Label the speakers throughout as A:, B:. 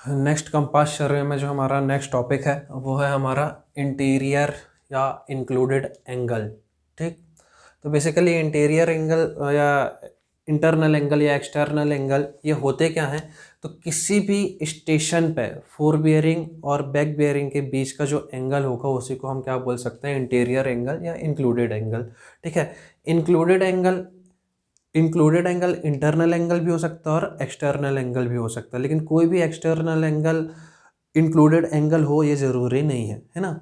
A: Next compass सर्वे में जो हमारा नेक्स्ट टॉपिक है वो है हमारा इंटीरियर या इंक्लूडेड एंगल। ठीक, तो बेसिकली इंटीरियर एंगल या इंटरनल एंगल या एक्सटर्नल एंगल ये होते क्या हैं? तो किसी भी स्टेशन पे फोर बियरिंग और बैक बियरिंग के बीच का जो एंगल होगा उसी को हम क्या बोल सकते हैं? इंटीरियर एंगल या इंक्लूडेड एंगल। ठीक है, इंक्लूडेड एंगल इंटरनल एंगल भी हो सकता है और एक्सटर्नल एंगल भी हो सकता है, लेकिन कोई भी एक्सटर्नल एंगल इंक्लूडेड एंगल हो ये ज़रूरी नहीं है ना।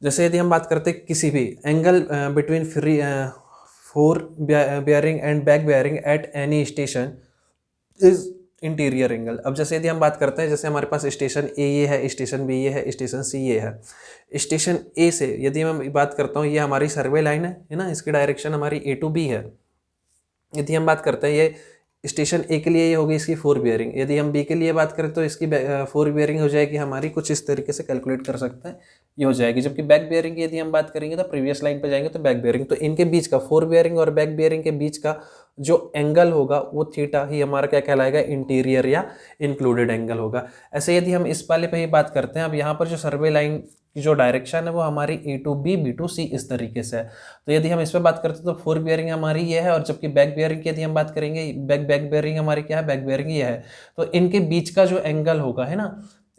A: जैसे यदि हम बात करते हैं किसी भी angle between free four bearing and back bearing at any station is interior angle. अब जैसे यदि हम बात करते हैं, जैसे हमारे पास स्टेशन ए ये है, स्टेशन बी ये है, स्टेशन सी ये है। स्टेशन ए से यदि मैं बात करता हूँ, ये हमारी सर्वे लाइन है ना, इसकी डायरेक्शन हमारी ए टू बी है। यदि हम बात करते हैं ये स्टेशन ए के लिए ये होगी इसकी फोर बियरिंग, यदि हम बी के लिए बात करें तो इसकी फोर बियरिंग हो जाएगी हमारी कुछ इस तरीके से कैलकुलेट कर सकते हैं, ये हो जाएगी। जबकि बैक बियरिंग की यदि हम बात करेंगे तो प्रीवियस लाइन पे जाएंगे तो बैक बियरिंग, तो इनके बीच का फोर बियरिंग और बैक बियरिंग के बीच का जो एंगल होगा वो थीटा ही हमारा क्या कहलाएगा? इंटीरियर या इंक्लूडेड एंगल होगा। ऐसे यदि हम इस वाले पे ही बात करते हैं, अब यहाँ पर जो सर्वे लाइन की जो डायरेक्शन है वो हमारी ए टू बी, बी टू सी इस तरीके से है। तो यदि हम इस पर बात करते हैं तो फोर बियरिंग हमारी ये है, और जबकि बैक बियरिंग की यदि हम बात करेंगे, बैक बियरिंग हमारी क्या है? बैक बियरिंग ये है। तो इनके बीच का जो एंगल होगा है ना,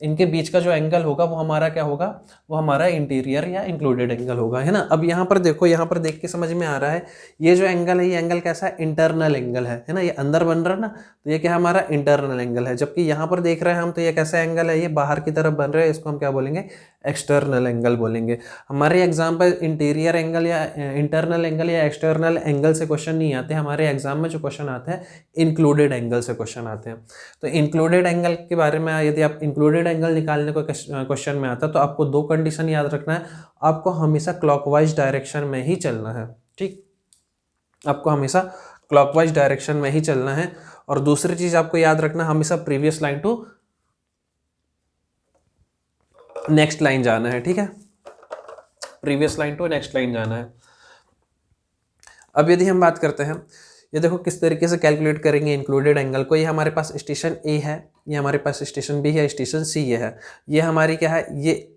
A: इनके बीच का जो एंगल होगा वो हमारा क्या होगा? वो हमारा इंटीरियर या इंक्लूडेड एंगल होगा, है ना। अब यहाँ पर देखो, यहाँ पर देख के समझ में आ रहा है ये जो एंगल है ये एंगल कैसा है? इंटरनल एंगल है ना। ये अंदर बन रहा है ना, तो ये क्या है? हमारा इंटरनल एंगल है। जबकि यहाँ पर देख रहे हैं हम तो ये कैसा एंगल है? ये बाहर की तरफ बन रहा है, इसको हम क्या बोलेंगे? एक्सटर्नल एंगल बोलेंगे। हमारे एग्जाम पर इंटीरियर एंगल या इंटरनल एंगल या एक्सटर्नल एंगल से क्वेश्चन नहीं आते, हमारे एग्जाम में जो क्वेश्चन आते हैं इंक्लूडेड एंगल से क्वेश्चन आते हैं। तो इंक्लूडेड एंगल के बारे में यदि आप इंक्लूडेड एंगल निकालने को क्वेश्चन में आता है तो आपको दो कंडीशन याद रखना है। आपको हमेशा क्लॉकवाइज डायरेक्शन में ही चलना है। ठीक, आपको हमेशा क्लॉकवाइज डायरेक्शन में ही चलना है। और दूसरी चीज आपको याद रखना, हमेशा previous line to next line जाना है। ठीक है, previous line to next line जाना है। अब यदि हम बात करते हैं, ये देखो किस तरीके से कैलकुलेट करेंगे इंक्लूडेड एंगल को। ये हमारे पास स्टेशन ए है, ये हमारे पास स्टेशन बी है, स्टेशन सी ये है। ये हमारी क्या है? ये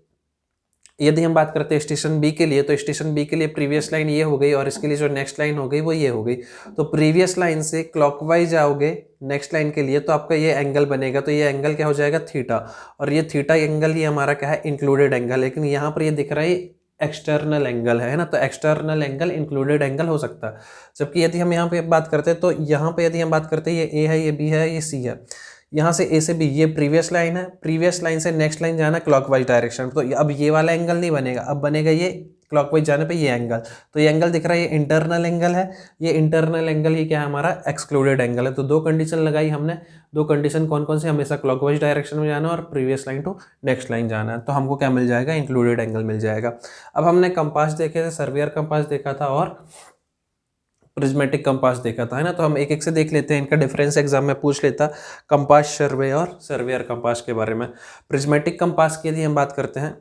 A: यदि हम बात करते हैं स्टेशन बी के लिए, तो स्टेशन बी के लिए प्रीवियस लाइन ये हो गई और इसके लिए जो नेक्स्ट लाइन हो गई वो ये हो गई। तो प्रीवियस लाइन से क्लॉकवाइज आओगे नेक्स्ट लाइन के लिए तो आपका ये एंगल बनेगा, तो ये एंगल क्या हो जाएगा? थीटा। और ये थीटा एंगल ही हमारा क्या है? Included angle. लेकिन यहाँ पर ये दिख रहा है एक्सटर्नल एंगल है ना, तो एक्सटर्नल एंगल इंक्लूडेड एंगल हो सकता है। जबकि यदि हम यहाँ पे बात करते हैं, तो यहाँ पे यदि हम बात करते हैं ये ए है, ये बी है, ये सी है। यहाँ से ए से बी ये प्रीवियस लाइन है, प्रीवियस लाइन से नेक्स्ट लाइन जाना क्लॉकवाइज डायरेक्शन, तो अब ये वाला एंगल नहीं बनेगा, अब बनेगा ये क्लॉकवाइज जाने पे ये एंगल। तो ये एंगल दिख रहा है, ये इंटरनल एंगल है। ये इंटरनल एंगल ही क्या है? हमारा एक्सक्लूडेड एंगल है। तो दो कंडीशन लगाई हमने। दो कंडीशन कौन कौन सी? हमेशा क्लॉकवाइज डायरेक्शन में जाना और previous line to next line जाना है, तो हमको क्या मिल जाएगा? इंक्लूडेड एंगल मिल जाएगा। अब हमने कंपास देखे थे, सर्वियर कंपास देखा था और प्रिज्मेटिक कंपास देखा था, है ना। तो हम एक एक से देख लेते हैं, इनका डिफरेंस एग्जाम में पूछ लेता, कंपास सर्वे और सर्वेयर कंपास के बारे में। प्रिज्मेटिक कंपास की यदि हम बात करते हैं,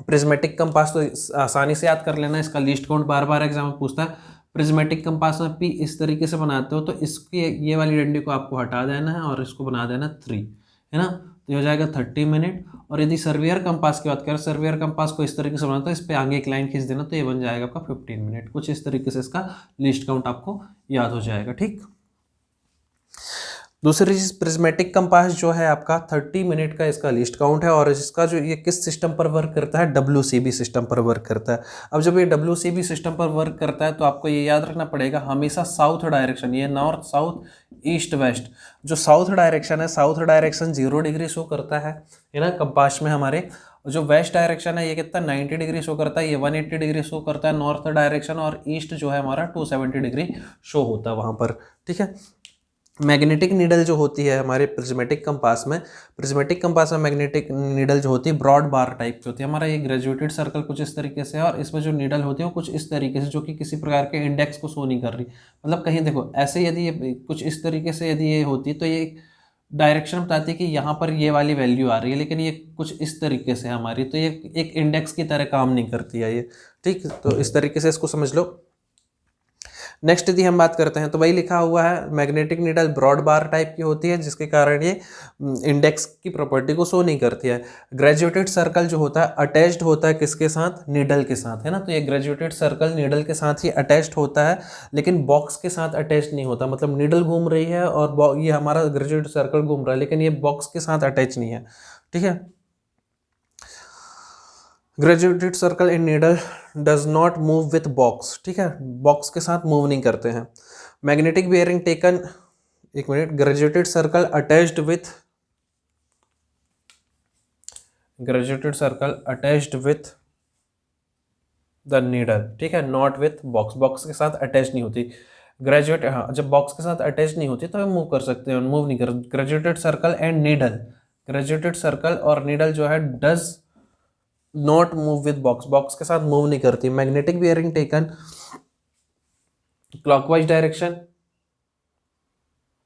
A: प्रिज्मेटिक कंपास तो आसानी से याद कर लेना, इसका लीस्ट काउंट बार बार एग्जाम में पूछता है। प्रिज्मेटिक कंपास में पी इस तरीके से बनाते हो तो इसकी ये वाली डंडी को आपको हटा देना है और इसको बना देना 3, है ना। तो ये हो जाएगा 30 मिनट। और यदि सर्वियर कंपास की बात करें, सर्वियर कंपास को इस तरीके से बनाता है, इस पर आगे एक लाइन खींच देना तो ये बन जाएगा आपका 15 मिनट। कुछ इस तरीके से इसका लिस्ट काउंट आपको याद हो जाएगा। ठीक, दूसरी चीज प्रिज्मेटिक कंपास जो है आपका 30 मिनट का इसका लिस्ट काउंट है, और इसका जो ये किस सिस्टम पर वर्क करता है? WCB सिस्टम पर वर्क करता है। अब जब ये WCB सिस्टम पर वर्क करता है तो आपको ये याद रखना पड़ेगा हमेशा साउथ डायरेक्शन, ये नॉर्थ साउथ ईस्ट वेस्ट, जो साउथ डायरेक्शन है, साउथ डायरेक्शन 0 डिग्री शो करता है ना कंपास में हमारे। जो वेस्ट डायरेक्शन है ये कितना 90 डिग्री शो करता है, ये 180 डिग्री शो करता है नॉर्थ डायरेक्शन, और ईस्ट जो है हमारा 270 डिग्री शो होता है वहाँ पर। ठीक है, मैग्नेटिक नीडल जो होती है हमारे प्रिज्मेटिक कंपास में मैग्नेटिक नीडल जो होती है ब्रॉड बार टाइप की होती है। हमारा ये ग्रेजुएटेड सर्कल कुछ इस तरीके से है, और इसमें जो नीडल होती है वो कुछ इस तरीके से, जो कि किसी प्रकार के इंडेक्स को शो नहीं कर रही। मतलब कहीं देखो ऐसे यदि ये कुछ इस तरीके से यदि ये होती तो ये डायरेक्शन बताती है कि यहाँ पर ये वाली वैल्यू आ रही है, लेकिन ये कुछ इस तरीके से हमारी, तो ये एक इंडेक्स की तरह काम नहीं करती है ये। ठीक, तो इस तरीके से इसको समझ लो। नेक्स्ट यदि हम बात करते हैं तो वही लिखा हुआ है, मैग्नेटिक नीडल ब्रॉड बार टाइप की होती है जिसके कारण ये इंडेक्स की प्रॉपर्टी को शो नहीं करती है। ग्रेजुएटेड सर्कल जो होता है अटैच्ड होता है किसके साथ, नीडल के साथ, है ना। तो ये ग्रेजुएटेड सर्कल नीडल के साथ ही अटैच्ड होता है, लेकिन बॉक्स के साथ अटैच नहीं होता। मतलब नीडल घूम रही है और ये हमारा ग्रेजुएटेड सर्कल घूम रहा है, लेकिन ये बॉक्स के साथ अटैच नहीं है, ठीक है। Graduated circle in needle does not move with box, ठीक है, बॉक्स के साथ मूव नहीं करते हैं। मैग्नेटिक बियरिंग टेकन, एक minute, graduated circle attached with, graduated circle attached with the needle, ठीक है, नॉट विथ बॉक्स, बॉक्स के साथ अटैच नहीं होती। ग्रेजुएट, हाँ, जब बॉक्स के साथ अटैच नहीं होती तो हम मूव कर सकते हैं, मूव नहीं कर। Graduated circle and needle, graduated circle और नीडल जो है does not move with box, box के साथ मूव नहीं करती। Magnetic bearing taken clockwise direction,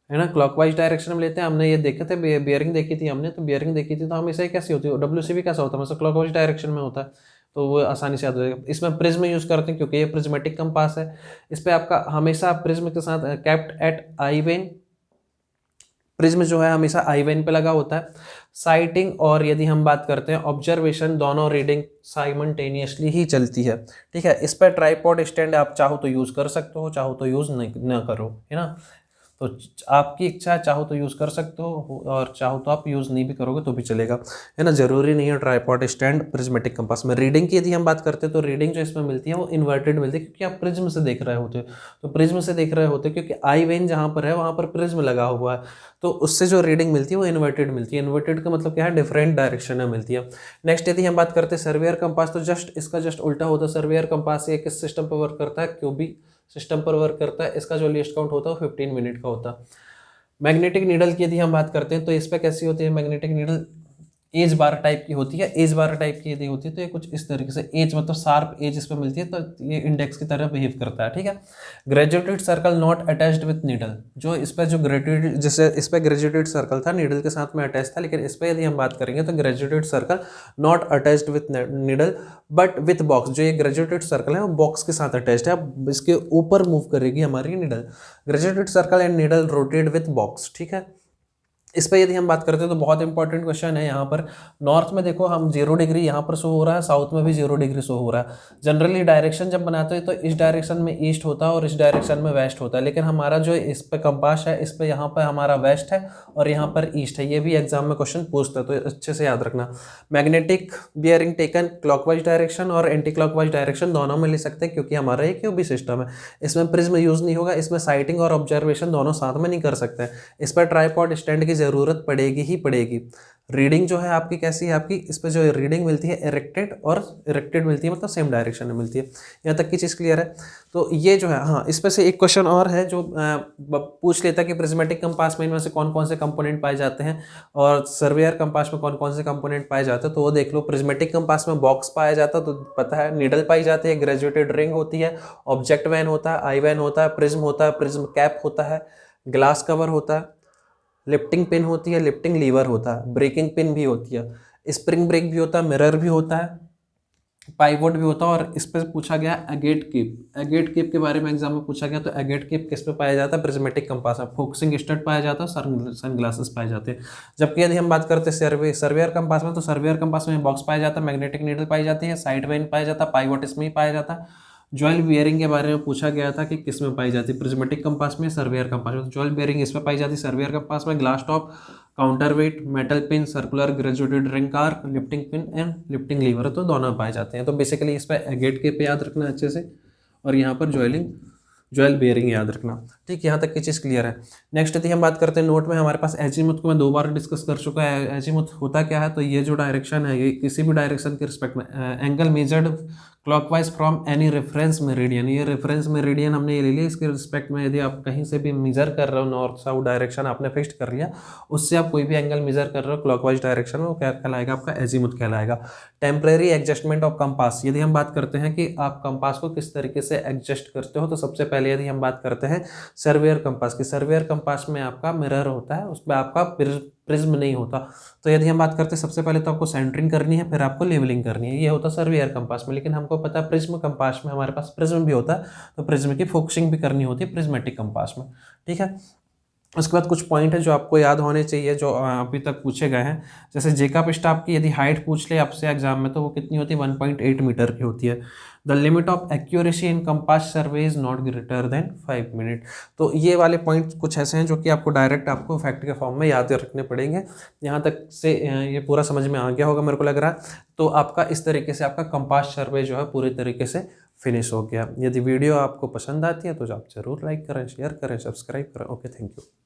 A: है ना, क्लॉकवाइज डायरेक्शन में लेते हैं। हमने ये देखे थे, बियरिंग देखी थी हमने, तो बियरिंग देखी थी तो हमेशा ही कैसी होती है, WCB कैसा होता है, मतलब क्लॉकवाइज डायरेक्शन में होता है, तो वो आसानी से याद हो जाएगा। इसमें प्रिज्म यूज करते हैं क्योंकि ये प्रिज्मेटिक कंपास है। इस पर आपका हमेशा प्रिज्म के साथ kept eight I when, prism जो है हमेशा आई वेन पे लगा होता है। साइटिंग और यदि हम बात करते हैं ऑब्जर्वेशन, दोनों रीडिंग साइमल्टेनियसली ही चलती है, ठीक है। इस पर ट्राइपॉड स्टैंड आप चाहो तो यूज़ कर सकते हो, चाहो तो यूज़ न करो, है ना। तो आपकी इच्छा है, चाहो तो यूज़ कर सकते हो और चाहो तो आप यूज़ नहीं भी करोगे तो भी चलेगा, है ना। ज़रूरी नहीं है ट्राइपॉड स्टैंड प्रिज्मेटिक कंपास में। रीडिंग की यदि हम बात करते हैं तो रीडिंग जो इसमें मिलती है वो इन्वर्टेड मिलती है क्योंकि आप प्रिज्म से देख रहे होते हो, तो प्रिज्म से देख रहे होते क्योंकि आई वेन जहाँ पर है वहाँ पर प्रिज्म लगा हुआ है, तो उससे जो रीडिंग मिलती है वो इन्वर्टेड मिलती है। इन्वर्टेड का मतलब क्या है, डिफरेंट डायरेक्शन में मिलती है। नेक्स्ट यदि हम बात करते हैं सर्वेयर कंपास, तो इसका जस्ट उल्टा होता है। सर्वेयर कंपास ये किस सिस्टम पर वर्क करता है, क्यूबी सिस्टम पर वर्क करता है। इसका जो लीस्ट काउंट होता है वो 15 मिनट का होता है। मैग्नेटिक नीडल की यदि हम बात करते हैं तो इस पर कैसी होती है, मैग्नेटिक नीडल एज बार टाइप की होती है। एज बार टाइप की यदि होती है तो ये कुछ इस तरीके से एज, मतलब शार्प एज इस पर मिलती है, तो ये इंडेक्स की तरह बिहेव करता है, ठीक है। Graduated circle not attached with needle, जो इस पर जो ग्रेजुएटेड, जैसे इस पर ग्रेजुएटेड सर्कल था नीडल के साथ में अटैच था, लेकिन इस पर यदि हम बात करेंगे तो graduated circle not attached with needle but with box, जो ये ग्रेजुएटेड सर्कल है वो बॉक्स के साथ अटैच्ड है, अब इसके ऊपर मूव करेगी हमारी needle. Graduated circle and needle rotate with box, ठीक है। इस पर यदि हम बात करते हैं तो बहुत इंपॉर्टेंट क्वेश्चन है यहाँ पर। नॉर्थ में देखो हम 0 डिग्री यहाँ पर शो हो रहा है, साउथ में भी 0 डिग्री शो हो रहा है। जनरली डायरेक्शन जब बनाते हैं तो इस डायरेक्शन में ईस्ट होता है और इस डायरेक्शन में वेस्ट होता है, लेकिन हमारा जो इस पे कंपास है इस पे यहाँ पर हमारा वेस्ट है और यहाँ पर ईस्ट है। ये भी एग्जाम में क्वेश्चन पूछता है, तो अच्छे से याद रखना। Magnetic bearing taken clockwise direction और एंटी क्लॉकवाइज डायरेक्शन दोनों में ले सकते हैं क्योंकि हमारा एक क्यूबी सिस्टम है। इसमें प्रिज्म यूज नहीं होगा, इसमें साइटिंग और ऑब्जर्वेशन दोनों साथ में नहीं कर सकते। इस पर ट्राइपॉड स्टैंड की जरूरत पड़ेगी ही पड़ेगी। रीडिंग जो है आपकी कैसी है, आपकी इस पर जो रीडिंग मिलती है इरेक्टेड और इरेक्टेड मिलती है, मतलब सेम डायरेक्शन में मिलती है। यहाँ तक की चीज़ क्लियर है। तो ये जो है, हाँ, इस पर से एक क्वेश्चन और है जो पूछ लेता है कि प्रिज्मेटिक कंपास में इनमें से कौन कौन से कंपोनेंट पाए जाते हैं और सर्वेयर कंपास में कौन कौन से कंपोनेंट पाए जाते हैं, तो वो देख लो। प्रिज्मेटिक कंपास में बॉक्स पाया जाता है तो पता है, नीडल पाई जाती है, ग्रेजुएटेड रिंग होती है, ऑब्जेक्ट वैन होता है, आई वैन होता है, प्रिज्म होता है, प्रिज्म कैप होता है, ग्लास कवर होता है, लिफ्टिंग पिन होती है, लिफ्टिंग लीवर होता है, ब्रेकिंग पिन भी होती है, स्प्रिंग ब्रेक भी होता है, मिरर भी होता है, पाइवोट भी होता है। और इस पर पूछा गया एगेट कीप, एगेट कीप के बारे में एग्जाम में पूछा गया, तो एगेट कीप किस पे पाया जाता है, प्रिज्मेटिक कंपास में। फोकसिंग स्टड पाया जाता है, सन ग्लासेस पाए जाते हैं। जबकि यदि हम बात करते हैं सर्वेयर कंपास में, तो सर्वेयर कंपास में बॉक्स पाया जाता है, मैग्नेटिक नीडल पाई जाती है, साइड वेन पाया जाता है, पाइवोट इसमें ही पाया जाता है। ज्वेल बियरिंग के बारे में पूछा गया था कि किस में पाई जाती है, प्रिज्मेटिक कंपास में, सर्वेयर कंपास में। ज्वेल बियरिंग इस पर पाई जाती है सर्वेयर कंपास में। Glass top, counter weight, metal pin, circular graduated ring car, lifting pin and lifting lever, तो दोनों पाए जाते हैं। तो बेसिकली इस पर एगेट के पे याद रखना अच्छे से, और यहाँ पर ज्वेल बियरिंग याद रखना, ठीक। यहाँ तक की चीज़ क्लियर है। नेक्स्ट यदि हम बात करते हैं नोट में, हमारे पास एजीमुथ को मैं 2 बार डिस्कस कर चुका है। एजीमुथ होता क्या है, तो ये जो डायरेक्शन है, ये किसी भी डायरेक्शन के रिस्पेक्ट में angle measured clockwise from any reference meridian, ये रेफरेंस मेरिडियन हमने ये ले लिया। इसके रिस्पेक्ट में यदि आप कहीं से भी मेजर कर रहे हो, नॉर्थ साउथ डायरेक्शन आपने फिक्स कर लिया, उससे आप कोई भी एंगल मेजर कर रहे हो क्लॉकवाइज डायरेक्शन में, वो क्या कहलाएगा, आपका एजीमुथ कहलाएगा। टेम्परेरी एडजस्टमेंट ऑफ कंपास, यदि हम बात करते हैं कि आप कंपास को किस तरीके से एडजस्ट करते हो, तो सबसे पहले पहले यदि हम बात करते हैं सर्वेयर कंपास की, सर्वेयर कंपास में आपका मिरर होता है, उसमें आपका प्रिज्म नहीं होता। तो यदि हम बात करते हैं सबसे पहले तो आपको सेंटरिंग करनी है, फिर आपको लेवलिंग करनी है, ये होता है सर्वेयर कंपास में। लेकिन हमको पता है प्रिज्म कंपास में हमारे पास प्रिज्म भी होता है, तो प्रिज्म की फोकसिंग भी करनी होती है प्रिज्मेटिक कंपास में, ठीक है। उसके बाद कुछ पॉइंट है जो आपको याद होने चाहिए जो अभी तक पूछे गए हैं। जैसे जेकब स्टाफ की यदि हाइट पूछ ले आपसे एग्जाम में तो वो कितनी होती है, 1.8 मीटर की होती है। The limit of accuracy in compass survey is not greater than 5 minute. तो ये वाले पॉइंट कुछ ऐसे हैं जो कि आपको डायरेक्ट आपको फैक्ट के फॉर्म में याद रखने पड़ेंगे। यहाँ तक से ये पूरा समझ में आ गया होगा मेरे को लग रहा है। तो आपका इस तरीके से आपका कंपास सर्वे जो है पूरी तरीके से फिनिश हो गया। यदि वीडियो आपको पसंद आती है तो आप जरूर लाइक करें, शेयर करें, सब्सक्राइब करें। Okay, thank you.